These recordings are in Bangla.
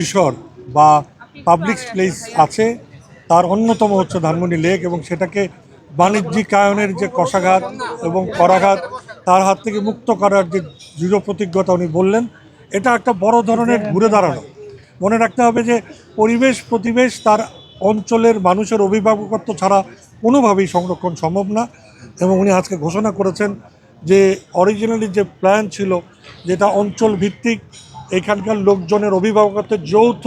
পরিসর বা পাবলিক প্লেস আছে, তার অন্যতম হচ্ছে ধানমন্ডি লেক, এবং সেটাকে বাণিজ্যিকায়নের যে কষাঘাত এবং করাঘাত তার হাত থেকে মুক্ত করার যে দৃঢ় প্রতিজ্ঞতা উনি বললেন, এটা একটা বড় ধরনের ঘুরে দাঁড়ানো। মনে রাখতে হবে যে পরিবেশ প্রতিবেশ তার অঞ্চলের মানুষের অভিভাবকত্ব ছাড়া কোনোভাবেই সংরক্ষণ সম্ভব না। এবং উনি আজকে ঘোষণা করেছেন যে অরিজিনালি যে প্ল্যান ছিল, যেটা অঞ্চল ভিত্তিক এখানকার লোকজনের অভিভাবকত্বের যৌথ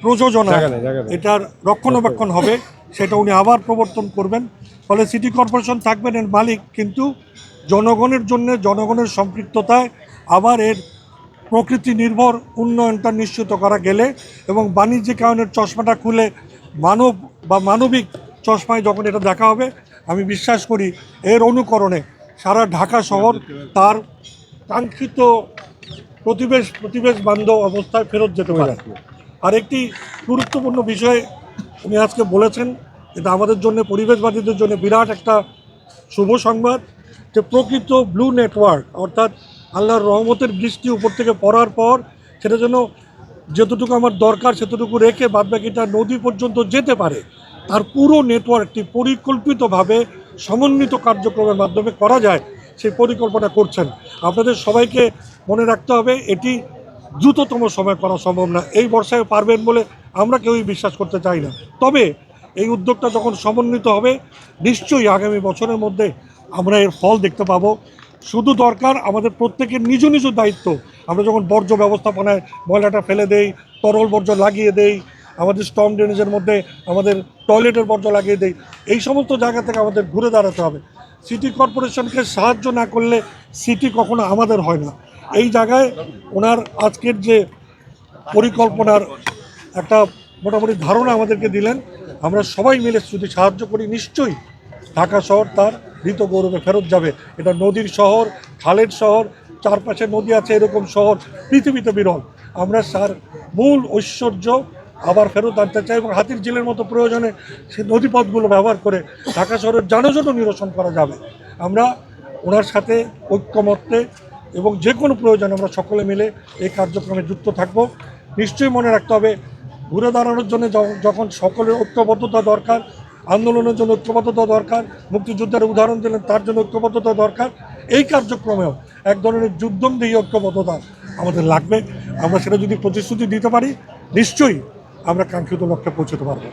প্রযোজনা, এটার রক্ষণাবেক্ষণ হবে, সেটা উনি আবার প্রবর্তন করবেন। ফলে সিটি কর্পোরেশন থাকবেন এর মালিক, কিন্তু জনগণের জন্য জনগণের সম্পৃক্ততায় আবার এর প্রকৃতি নির্ভর উন্নয়নটা নিশ্চিত করা গেলে এবং বাণিজ্যিকায়নের চশমাটা খুলে মানব বা মানবিক চশমায় যখন এটা দেখা হবে, আমি বিশ্বাস করি এর অনুকরণে সারা ঢাকা শহর তার কাঙ্ক্ষিত প্রতিবেশ বান্ধব অবস্থায় ফেরত যেতে পারে। আর একটি গুরুত্বপূর্ণ বিষয় উনি আজকে বলেছেন, এটা আমাদের জন্য পরিবেশবাদীদের জন্য বিরাট একটা শুভ সংবাদ, যে প্রকৃত ব্লু নেটওয়ার্ক, অর্থাৎ আল্লাহর রহমতের বৃষ্টি উপর থেকে পড়ার পর সেটা যেন যতটুকু আমার দরকার সেতটুকু রেখে বাদবাকিটা নদী পর্যন্ত যেতে পারে, তার পুরো নেটওয়ার্কটি পরিকল্পিতভাবে সমন্বিত কার্যক্রমের মাধ্যমে করা যায়, সেই পরিকল্পনা করছেন। আপনাদের সবাইকে মনে রাখতে হবে, এটি দ্রুততম সময় করা সম্ভব না, এই বর্ষায় পারবেন বলে আমরা কেউই বিশ্বাস করতে চাই না। তবে এই উদ্যোগটা যখন সমন্বিত হবে, নিশ্চয়ই আগামী বছরের মধ্যে আমরা এর ফল দেখতে পাবো। শুধু দরকার আমাদের প্রত্যেকের নিজ নিজ দায়িত্ব। আমরা যখন বর্জ্য ব্যবস্থাপনায় ময়লাটা ফেলে দেই, তরল বর্জ্য লাগিয়ে দেই, আমাদের স্টর্ম ড্রেনেজের মধ্যে আমাদের টয়লেটের বর্জ্য লাগিয়ে দেই, এই সমস্ত জায়গা থেকে আমাদের ঘুরে দাঁড়াতে হবে। সিটি কর্পোরেশনকে সাহায্য না করলে সিটি কখনো আমাদের হয় না। এই জায়গায় ওনার আজকের যে পরিকল্পনার একটা মোটামুটি ধারণা আমাদেরকে দিলেন, আমরা সবাই মিলে যদি সাহায্য করি, নিশ্চয়ই ঢাকা শহর তার হৃত গৌরবে ফেরত যাবে। এটা নদীর শহর, খালের শহর, চারপাশে নদী আছে, এরকম শহর পৃথিবীতে বিরল। আমরা তার মূল ঐশ্বর্য আবার ফেরত আনতে চাই, এবং হাতির ঝিলের মতো প্রয়োজনে সে নদীপথগুলো ব্যবহার করে ঢাকা শহরের যানজট নিরসন করা যাবে। আমরা ওনার সাথে ঐক্যমত্যে এবং যে কোনো প্রয়োজনে আমরা সকলে মিলে এই কার্যক্রমে যুক্ত থাকব। নিশ্চয়ই মনে রাখতে হবে, ঘুরে দাঁড়ানোর জন্য যখন সকলের ঐক্যবদ্ধতা দরকার, আন্দোলনের জন্য ঐক্যবদ্ধতা দরকার, মুক্তিযুদ্ধের উদাহরণ দিলেন তার জন্য ঐক্যবদ্ধতা দরকার, এই কার্যক্রমেও এক ধরনের যুদ্ধন্দেহী ঐক্যবদ্ধতা আমাদের লাগবে। আমরা সেটা যদি প্রতিশ্রুতি দিতে পারি, নিশ্চয়ই আমরা কাঙ্ক্ষিত লক্ষ্যে পৌঁছতে পারব।